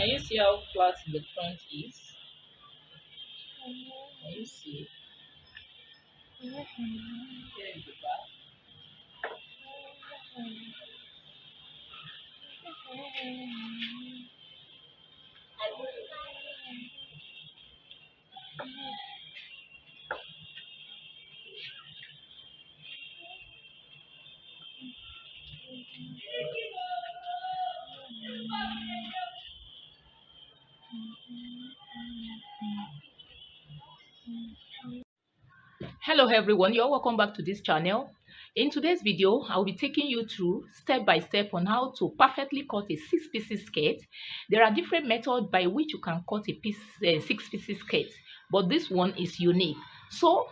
Can you see how flat the front is? Can you see? Here is the back. Hello everyone, you're welcome back to this channel. In today's video, I'll be taking you through step by step on how to perfectly cut a 6-piece skirt. There are different methods by which you can cut a 6-piece skirt, but this one is unique. So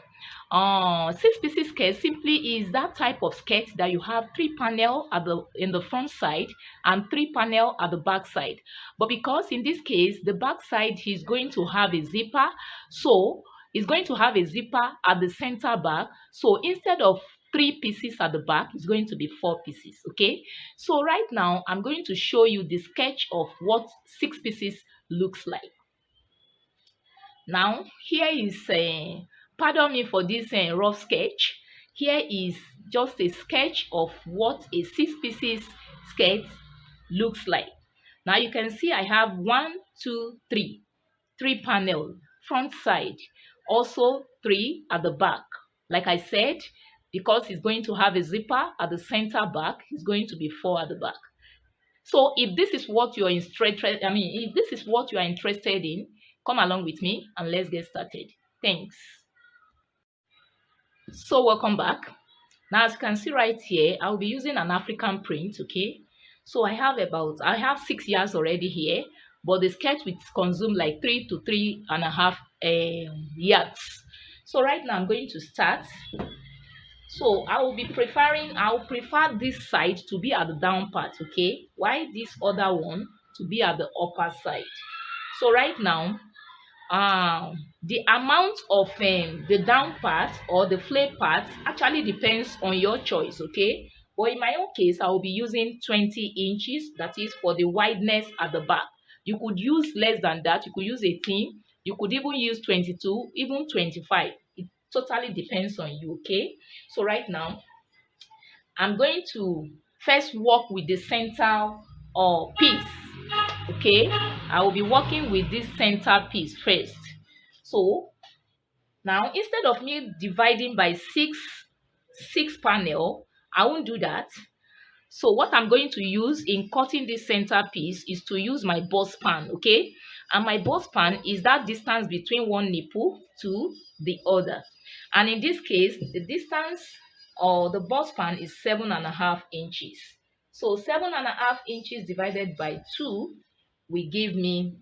6-piece skirt simply is that type of skirt that you have 3 panel in the front side and 3 panel at the back side. But because in this case the back side is going to have a zipper, so it's going to have a zipper at the center back. So instead of 3 pieces at the back, it's going to be 4 pieces. Okay, so right now I'm going to show you the sketch of what 6 pieces looks like. Now here is pardon me for this rough sketch. Here is just a sketch of what a 6 pieces skirt looks like. Now you can see I have 1, 2, 3 panel front side, also 3 at the back. Like I said, because it's going to have a zipper at the center back, it's going to be 4 at the back. So if this is what you're interested, if this is what you are interested in, come along with me and let's get started. Thanks. So welcome back. Now as you can see right here, I'll be using an African print. Okay, so I have 6 yards already here, but the skirt will consume like 3 to 3.5 yards. So right now I'm going to start. So I'll prefer this side to be at the down part, okay, while this other one to be at the upper side. So right now the amount of the down part or the flare part actually depends on your choice, okay, but in my own case I will be using 20 inches. That is for the wideness at the back. You could use less than that, you could use 18, you could even use 22, even 25. It totally depends on you. Okay, so right now I'm going to first work with the center piece. Okay, I will be working with this center piece first. So now instead of me dividing by six panel, I won't do that. So what I'm going to use in cutting this center piece is to use my bust span. Okay, and my bust span is that distance between one nipple to the other, and in this case the distance or the bust span is 7.5 inches. So 7.5 inches divided by 2 will give me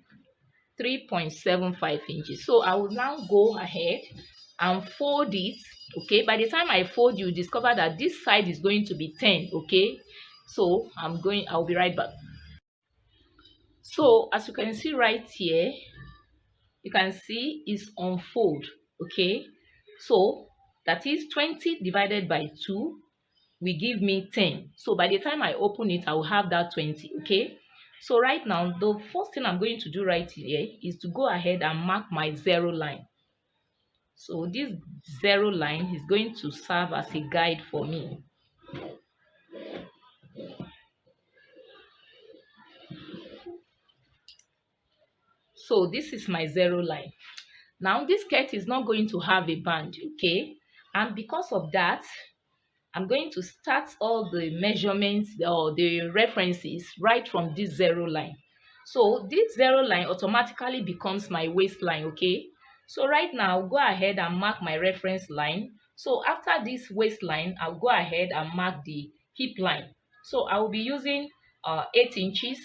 3.75 inches. So I will now go ahead and fold it. Okay, by the time I fold, you discover that this side is going to be 10. Okay, so I'll be right back. So as you can see right here, you can see it's unfold. Okay, so that is 20 divided by 2 will give me 10. So by the time I open it, I will have that 20. Okay, so right now the first thing I'm going to do right here is to go ahead and mark my 0 line. So this 0 line is going to serve as a guide for me. So this is my 0 line. Now this skirt is not going to have a band, okay, and because of that I'm going to start all the measurements or the references right from this 0 line. So this 0 line automatically becomes my waistline. Okay, so right now I'll go ahead and mark my reference line. So after this waistline, I'll go ahead and mark the hip line. So I will be using 8 inches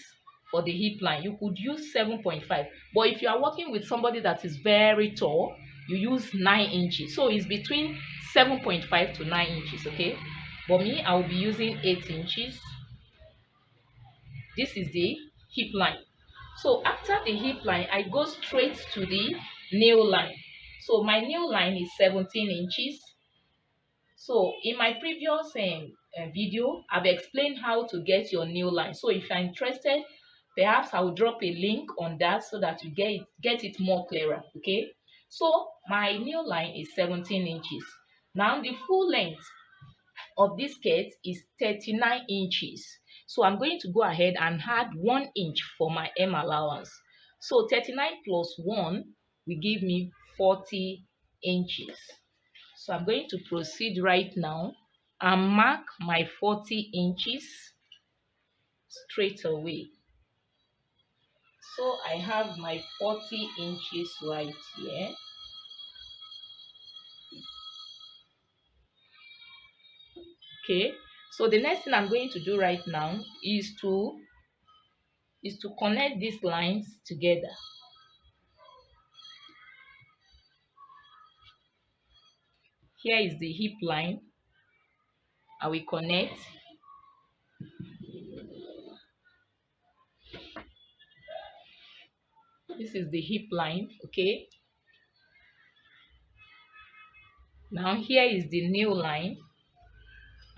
for the hip line. You could use 7.5, but if you are working with somebody that is very tall, you use 9 inches. So it's between 7.5 to 9 inches. Okay, but me, I will be using 8 inches. This is the hip line. So after the hip line, I go straight to the nail line. So my nail line is 17 inches. So in my previous video, I've explained how to get your nail line. So if you're interested, Perhaps I will drop a link on that so that you get it more clearer. Okay, so my new line is 17 inches. Now the full length of this skirt is 39 inches. So I'm going to go ahead and add 1 inch for my hem allowance. So 39 plus 1 will give me 40 inches. So I'm going to proceed right now and mark my 40 inches straight away. So I have my 40 inches right here. Okay, so the next thing I'm going to do right now is to connect these lines together. Here is the hip line. I will connect. This is the hip line. Okay, now here is the nail line.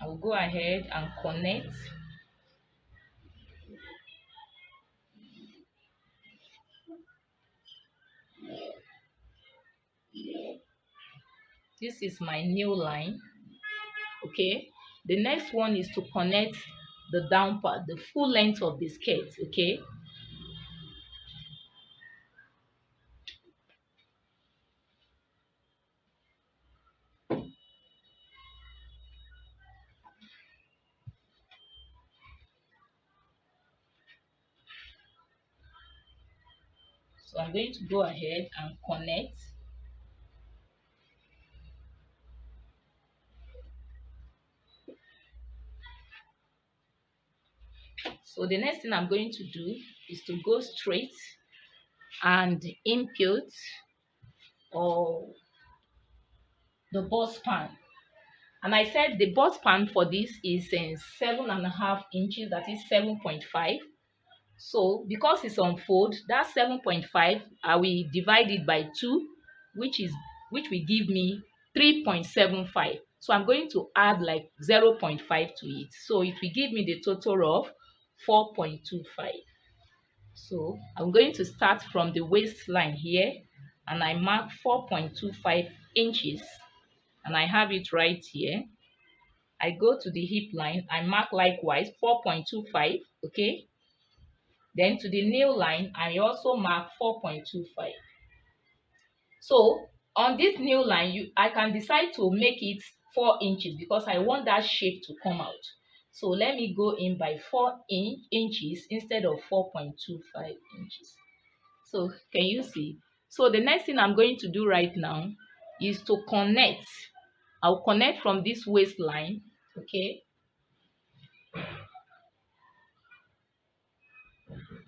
I will go ahead and connect. This is my nail line. Okay, the next one is to connect the down part, the full length of the skirt. Okay, so I'm going to go ahead and connect. So the next thing I'm going to do is to go straight and input or the bust span. And I said the bust span for this is 7.5 inches, that is 7.5. So because it's on fold, that 7.5, I will divide it by 2, which will give me 3.75. So I'm going to add like 0.5 to it. So it will give me the total of 4.25. So I'm going to start from the waistline here, and I mark 4.25 inches, and I have it right here. I go to the hip line, I mark likewise 4.25. Okay, then to the nail line, I also mark 4.25. So on this nail line, I can decide to make it 4 inches because I want that shape to come out. So let me go in by 4 inches instead of 4.25 inches. So can you see? So the next thing I'm going to do right now is to connect. I'll connect from this waistline, okay,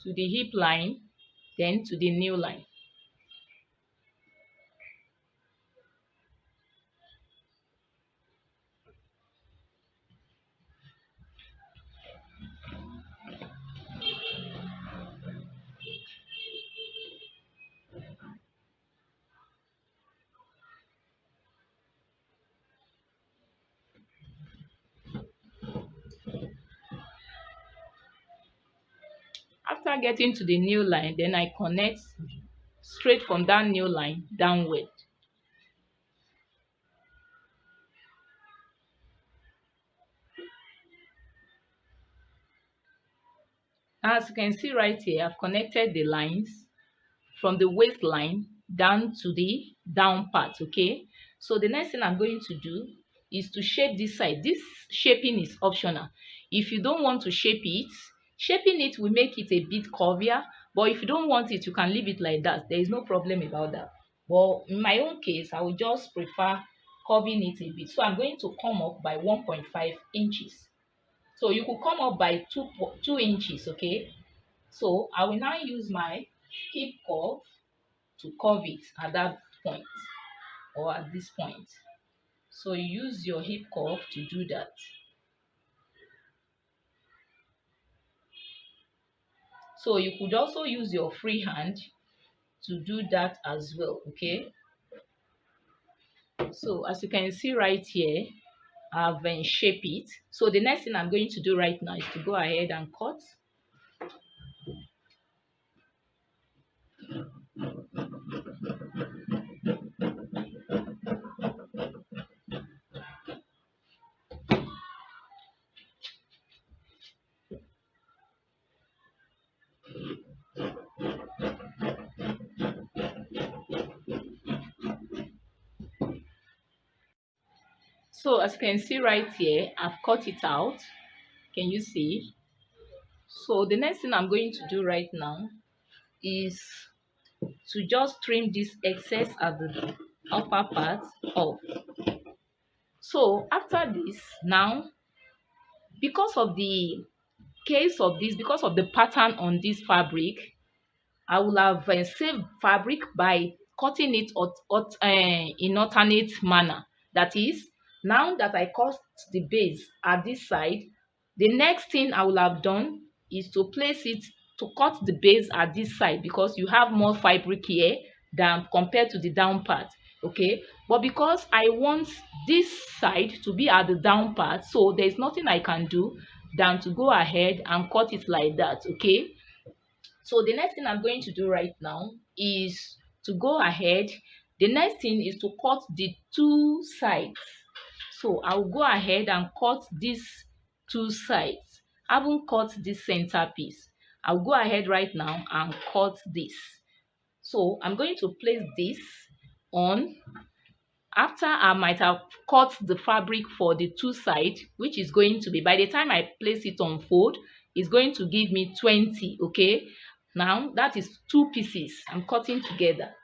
to the hip line, then to the nail line. After getting to the nail line, then I connect straight from that nail line downward. As you can see right here, I've connected the lines from the waistline down to the down part. Okay, so the next thing I'm going to do is to shape this side. This shaping is optional. If you don't want to shape it, shaping it will make it a bit curvier, but if you don't want it, you can leave it like that. There is no problem about that. But in my own case, I would just prefer curving it a bit. So I'm going to come up by 1.5 inches. So you could come up by 2 inches. Okay, so I will now use my hip curve to curve it at that point or at this point. So you use your hip curve to do that. So you could also use your free hand to do that as well. Okay, so as you can see right here, I've shaped it. So the next thing I'm going to do right now is to go ahead and cut. So as you can see right here, I've cut it out. Can you see? So the next thing I'm going to do right now is to just trim this excess at the upper part off. So after this, now because of the because of the pattern on this fabric, I will have saved fabric by cutting it in alternate manner. That is, now that I cut the base at this side, the next thing I will have done is to place it to cut the base at this side, because you have more fabric here than compared to the down part. Okay, but because I want this side to be at the down part, so there's nothing I can do than to go ahead and cut it like that. Okay, so the next thing I'm going to do right now is to go ahead. The next thing is to cut the two sides. So I'll go ahead and cut these two sides. I haven't cut this center piece. I'll go ahead right now and cut this. So I'm going to place this on. After I might have cut the fabric for the two sides, which is going to be, by the time I place it on fold, it's going to give me 20. Okay, now that is two pieces I'm cutting together.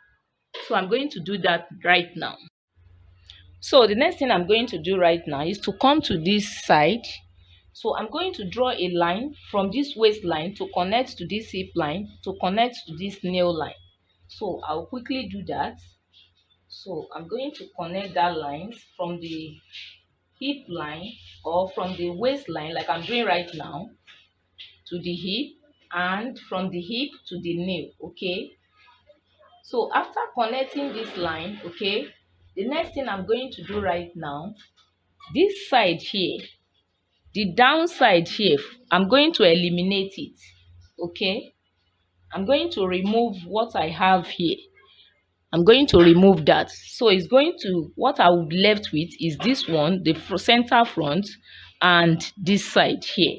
So I'm going to do that right now. So the next thing I'm going to do right now is to come to this side. So I'm going to draw a line from this waistline to connect to this hip line to connect to this nail line. So I'll quickly do that. So I'm going to connect that line from the hip line or from the waistline, like I'm doing right now, to the hip, and from the hip to the nail. Okay, so after connecting this line, okay, the next thing I'm going to do right now, this side here, the downside here, I'm going to eliminate it. Okay, I'm going to remove what I have here. I'm going to remove that. So it's going to, what I would be left with is this one, the center front, and this side here.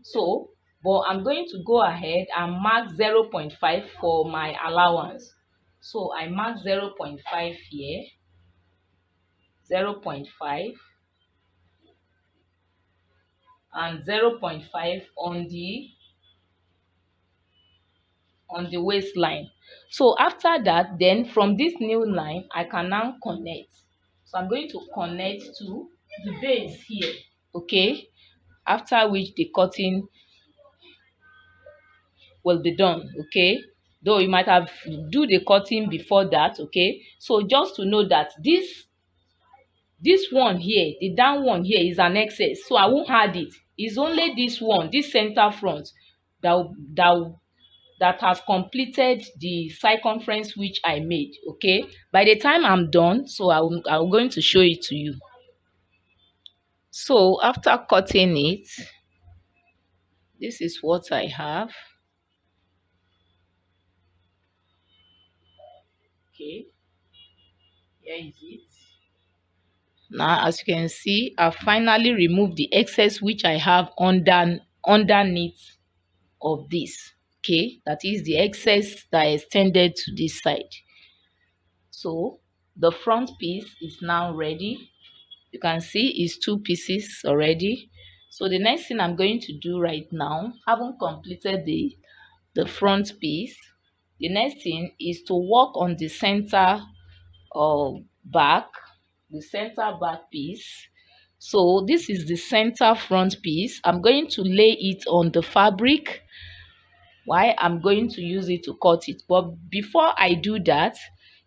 So, but I'm going to go ahead and mark 0.5 for my allowance. So I mark 0.5 here, 0.5, and 0.5 on the waistline. So after that, then from this new line, I can now connect. So I'm going to connect to the base here. Okay, after which the cutting will be done. Okay, though you might have do the cutting before that. Okay, so just to know that this one here, the down one here, is an excess, so I won't add it. It's only this one, this center front, that has completed the circumference which I made. Okay, by the time I'm done, so I'm going to show it to you. So after cutting it, this is what I have. Okay, here is it. Now, as you can see, I finally removed the excess which I have underneath of this. Okay, that is the excess that extended to this side. So the front piece is now ready. You can see it's two pieces already. So the next thing I'm going to do right now, having completed the front piece, the next thing is to work on the center back, the center back piece. So this is the center front piece. I'm going to lay it on the fabric. Why? I'm going to use it to cut it. But before I do that,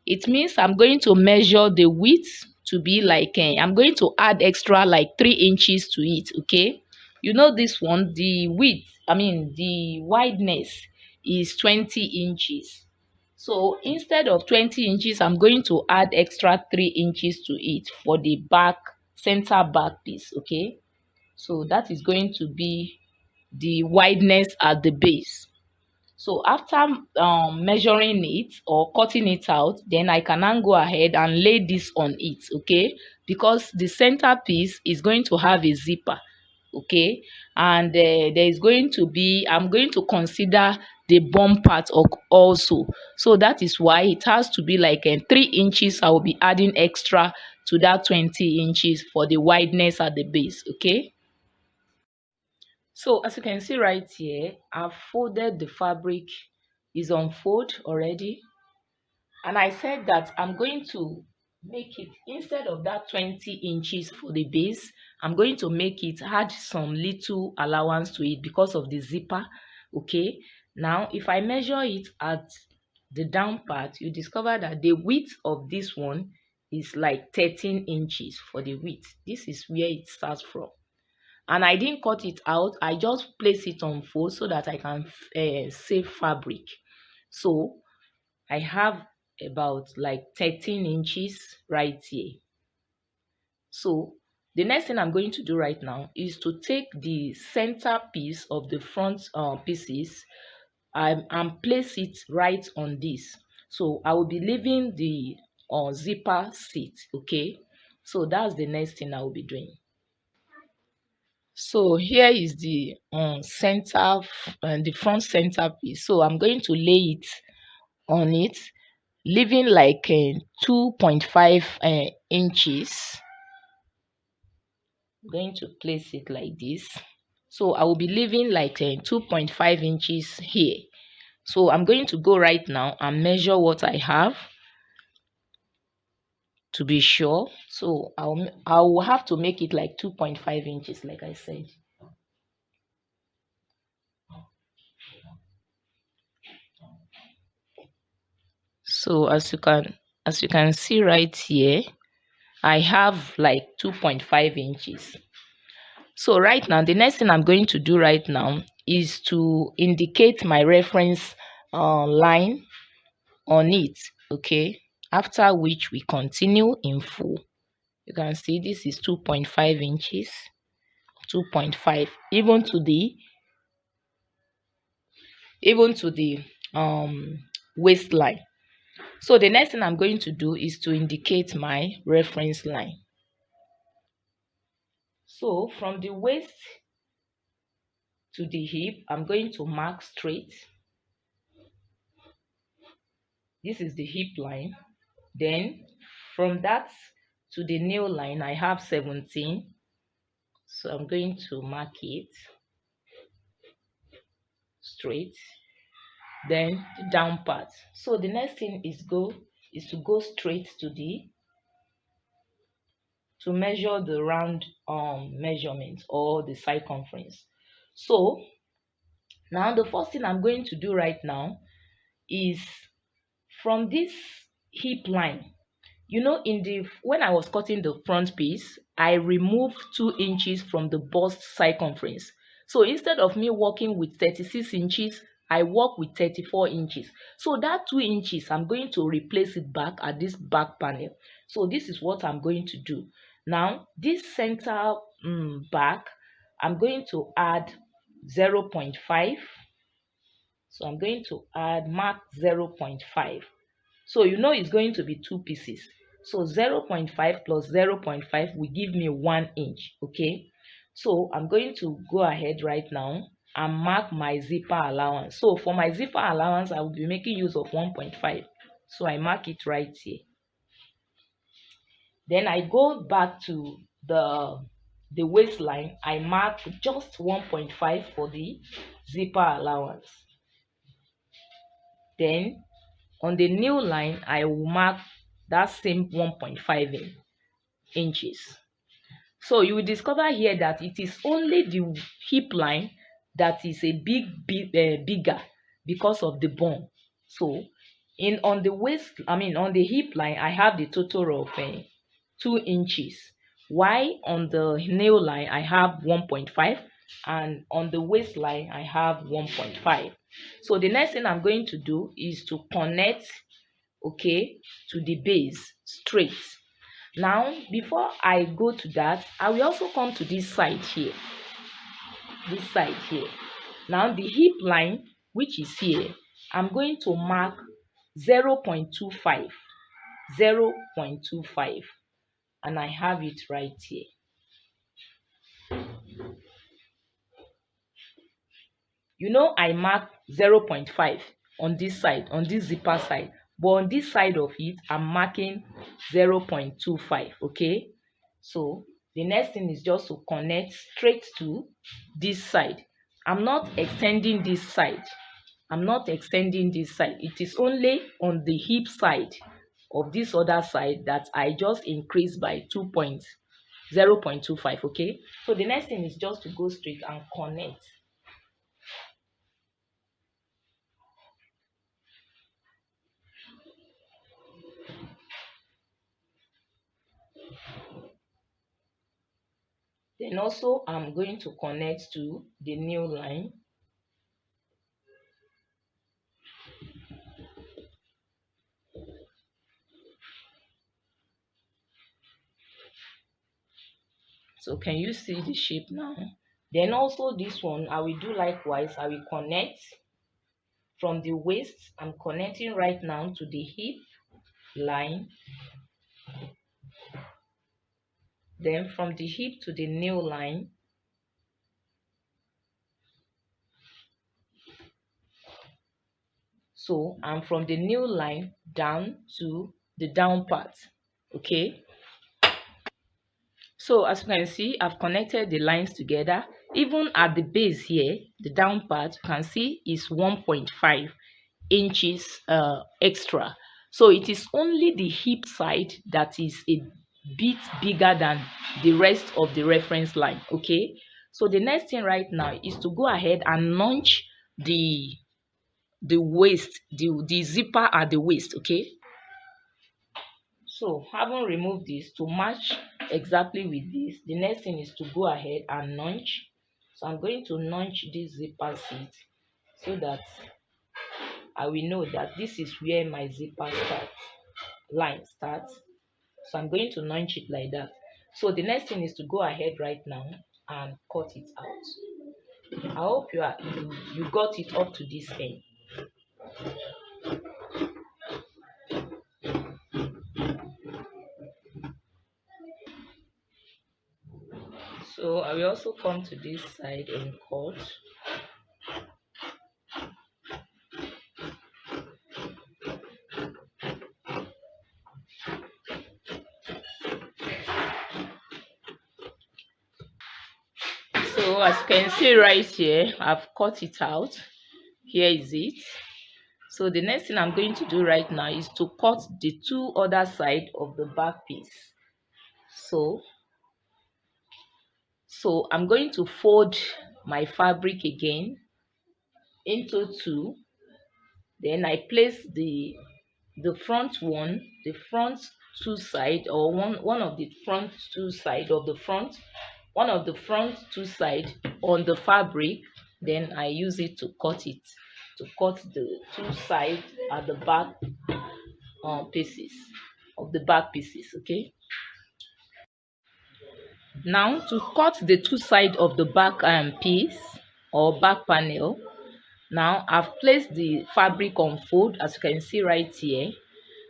it means I'm going to measure the width to be like, I'm going to add extra like 3 inches to it. Okay, you know this one, the width, the wideness is 20 inches. So instead of 20 inches, I'm going to add extra 3 inches to it for the back, center back piece. Okay, so that is going to be the wideness at the base. So after measuring it or cutting it out, then I can now go ahead and lay this on it, okay? Because the center piece is going to have a zipper, okay? And there is going to be, I'm going to consider the bum part also. So that is why it has to be like 3 inches. I will be adding extra to that 20 inches for the wideness at the base, okay? So as you can see right here, I've folded the fabric, is on fold already. And I said that I'm going to make it, instead of that 20 inches for the base, I'm going to make it, add some little allowance to it because of the zipper, okay? Now, if I measure it at the down part, you discover that the width of this one is like 13 inches for the width. This is where it starts from. And I didn't cut it out. I just place it on fold so that I can save fabric. So I have about like 13 inches right here. So the next thing I'm going to do right now is to take the center piece of the front pieces and place it right on this. So I will be leaving the zipper seat, okay? So that's the next thing I will be doing. So here is the center and the front center piece. So I'm going to lay it on it, leaving like 2.5 inches. I'm going to place it like this. So I will be leaving like 2.5 inches here. So I'm going to go right now and measure what I have to be sure. So I will have to make it like 2.5 inches, like I said. So as you can see right here, I have like 2.5 inches. So right now, the next thing I'm going to do right now is to indicate my reference line on it, okay? After which we continue in full. You can see this is 2.5 inches, 2.5, even to the waistline. So the next thing I'm going to do is to indicate my reference line. So from the waist to the hip, I'm going to mark straight. This is the hip line. Then from that to the nail line, I have 17. So I'm going to mark it straight. Then the down part. So the next thing is to go straight to measure the round measurement or the circumference. So now the first thing I'm going to do right now is from this hip line. You know, when I was cutting the front piece, I removed 2 inches from the bust circumference. So instead of me working with 36 inches, I work with 34 inches. So that 2 inches, I'm going to replace it back at this back panel. So this is what I'm going to do. Now, this center back, I'm going to add 0.5. So I'm going to mark 0.5. So you know it's going to be 2 pieces. So 0.5 plus 0.5 will give me 1 inch, okay? So I'm going to go ahead right now and mark my zipper allowance. So for my zipper allowance, I will be making use of 1.5. So I mark it right here. Then I go back to the waistline. I mark just 1.5 for the zipper allowance. Then on the new line, I will mark that same 1.5 inches. So you will discover here that it is only the hip line that is a bigger because of the bone. So on the hip line, I have the total of 2 inches. While on the nail line, I have 1.5, and on the waistline, I have 1.5. So the next thing I'm going to do is to connect, okay, to the base straight. Now, before I go to that, I will also come to this side here. Now, the hip line which is here, I'm going to mark 0.25, 0.25, and I have it right here. You know, I mark 0.5 on this side, on this zipper side, but on this side of it, I'm marking 0.25. Okay, so the next thing is just to connect straight to this side. I'm not extending this side. I'm not extending this side. It is only on the hip side of this other side that I just increase by 0.25. Okay, so the next thing is just to go straight and connect. Then also I'm going to connect to the new line. So can you see the shape now? Then also this one, I will do likewise. I will connect from the waist. I'm connecting right now to the hip line. Then from the hip to the new line. So I'm from the new line down to the down part. Okay. So as you can see, I've connected the lines together. Even at the base here, the down part, you can see is 1.5 inches extra. So it is only the hip side that is a bit bigger than the rest of the reference line. Okay, so the next thing right now is to go ahead and notch the waist, the zipper at the waist. Okay, so having removed this to match exactly with this, the next thing is to go ahead and notch. So I'm going to notch this zipper seat so that I will know that this is where my zipper line starts. So I'm going to notch it like that. So the next thing is to go ahead right now and cut it out. I hope you got it up to this end. So I will also come to this side and cut. So as you can see right here, I've cut it out. Here is it. So the next thing I'm going to do right now is to cut the two other side of the back piece. So I'm going to fold my fabric again into two. Then I place the front one, the front two side, or one of the front two side of the front, one of the front two side on the fabric. Then I use it to cut the two side at the back pieces of the back pieces. Okay, now to cut the two side of the back piece or back panel, now I've placed the fabric on fold, as you can see right here.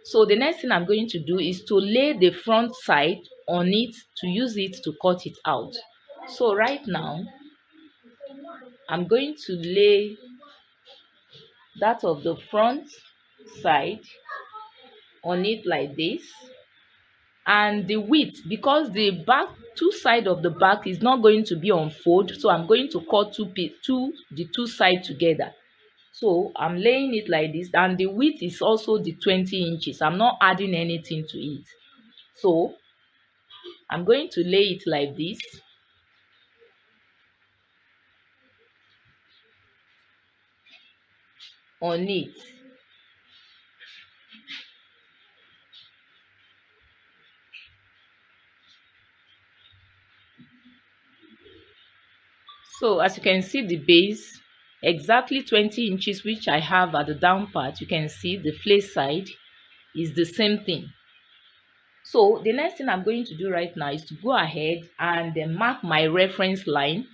So the next thing I'm going to do is to lay the front side on it to use it to cut it out. So right now I'm going to lay that of the front side on it like this, and the width, because the back two side of the back is not going to be on fold, so I'm going to cut the two side together. So I'm laying it like this, and the width is also the 20 inches. I'm not adding anything to it. So I'm going to lay it like this. On it. So as you can see, the base exactly 20 inches, which I have at the down part. You can see the flace side is the same thing. So the next thing I'm going to do right now is to go ahead and mark my reference line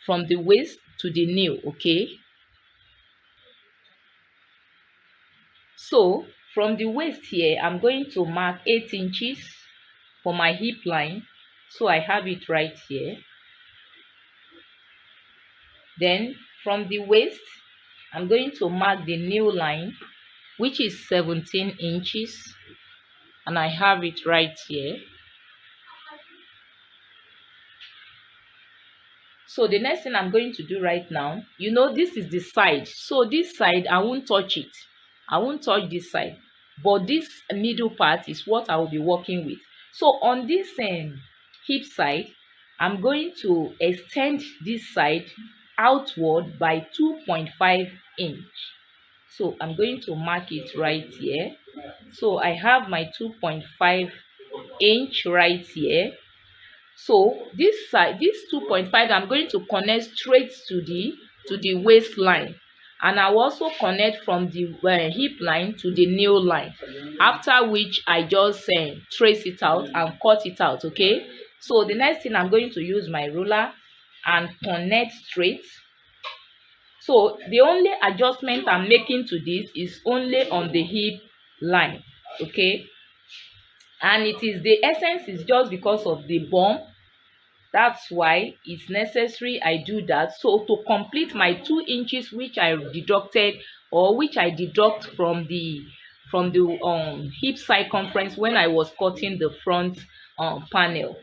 from the waist to the nail. Okay, So from the waist here, I'm going to mark 8 inches for my hip line. So I have it right here. Then from the waist, I'm going to mark the new line, which is 17 inches, and I have it right here. So the next thing I'm going to do right now, this is the side. So this side, I won't touch it. I won't touch this side. But this middle part is what I will be working with. So on this hip side, I'm going to extend this side outward by 2.5 inch. So I'm going to mark it right here. So I have my 2.5 inch right here. So this side, this 2.5, I'm going to connect straight to the waistline, and I will also connect from the hip line to the nail line, after which I just trace it out and cut it out. Okay, so the next thing, I'm going to use my ruler and connect straight. So the only adjustment I'm making to this is only on the hip line. Okay, and the essence is just because of the bump. That's why it's necessary I do that. So to complete my 2 inches, which I deducted, or which I deduct from the hip circumference when I was cutting the front panel.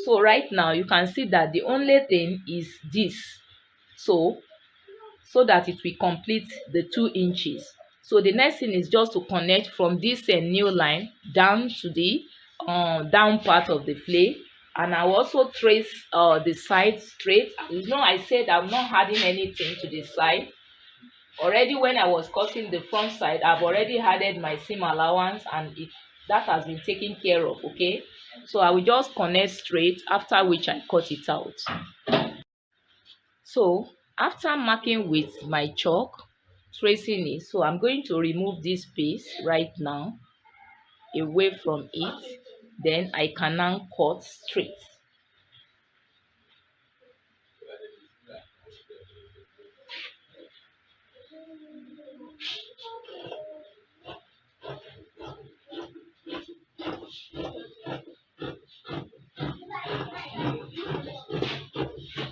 So right now you can see that the only thing is this. So that it will complete the 2 inches. So the next thing is just to connect from this new line down to the down part of the flay, and I will also trace the side straight. I said I'm not adding anything to the side. Already when I was cutting the front side, I've already added my seam allowance, and that has been taken care of. Okay, so I will just connect straight, after which I cut it out. So after marking with my chalk, tracing it, so I'm going to remove this piece right now away from it. Then I can now cut straight.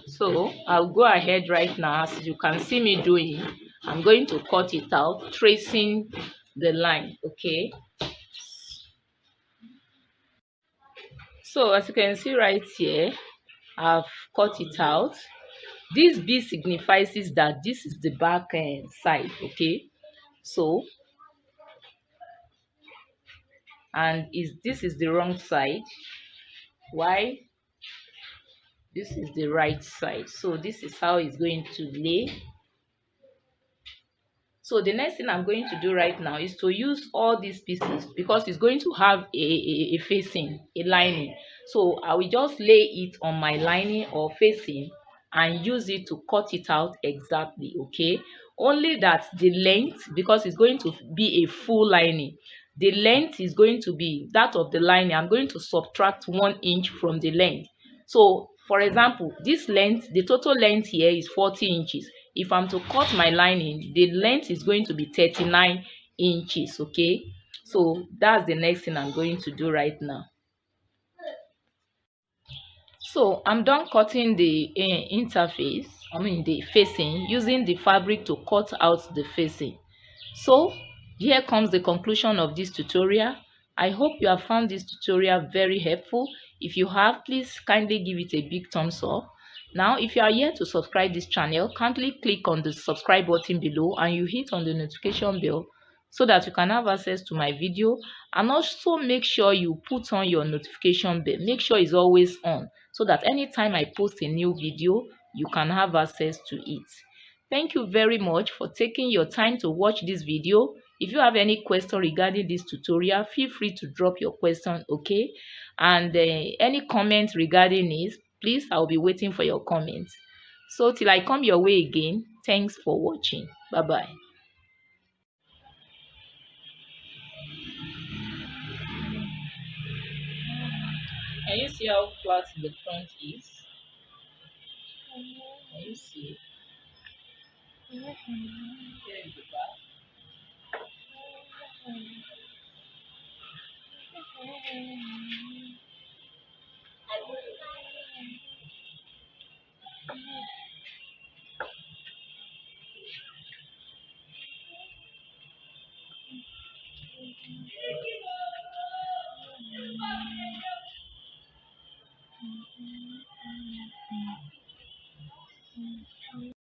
So I'll go ahead right now. As you can see me doing, I'm going to cut it out, tracing the line. Okay, so as you can see right here, I've cut it out. This B signifies that this is the back side. Okay, so, and this is the wrong side. Why? This is the right side. So this is how it's going to lay. So the next thing I'm going to do right now is to use all these pieces, because it's going to have a facing, a lining. So I will just lay it on my lining or facing and use it to cut it out exactly. Okay, only that the length, because it's going to be a full lining, the length is going to be that of the lining. I'm going to subtract 1 inch from the length. So for example, this length, the total length here is 40 inches. If I'm to cut my lining, the length is going to be 39 inches. Okay, so that's the next thing I'm going to do right now. So I'm done cutting the interface, the facing, using the fabric to cut out the facing. So here comes the conclusion of this tutorial. I hope you have found this tutorial very helpful. If you have, please kindly give it a big thumbs up. Now, if you are yet to subscribe this channel, kindly click on the subscribe button below and you hit on the notification bell so that you can have access to my video, and also make sure you put on your notification bell. Make sure it's always on so that anytime I post a new video, you can have access to it. Thank you very much for taking your time to watch this video. If you have any question regarding this tutorial, feel free to drop your question. Okay, and any comments regarding it, please, I'll be waiting for your comments. So till I come your way again, thanks for watching. Bye bye. Can you see how flat the front is? Can you see? Here is the back. Mm.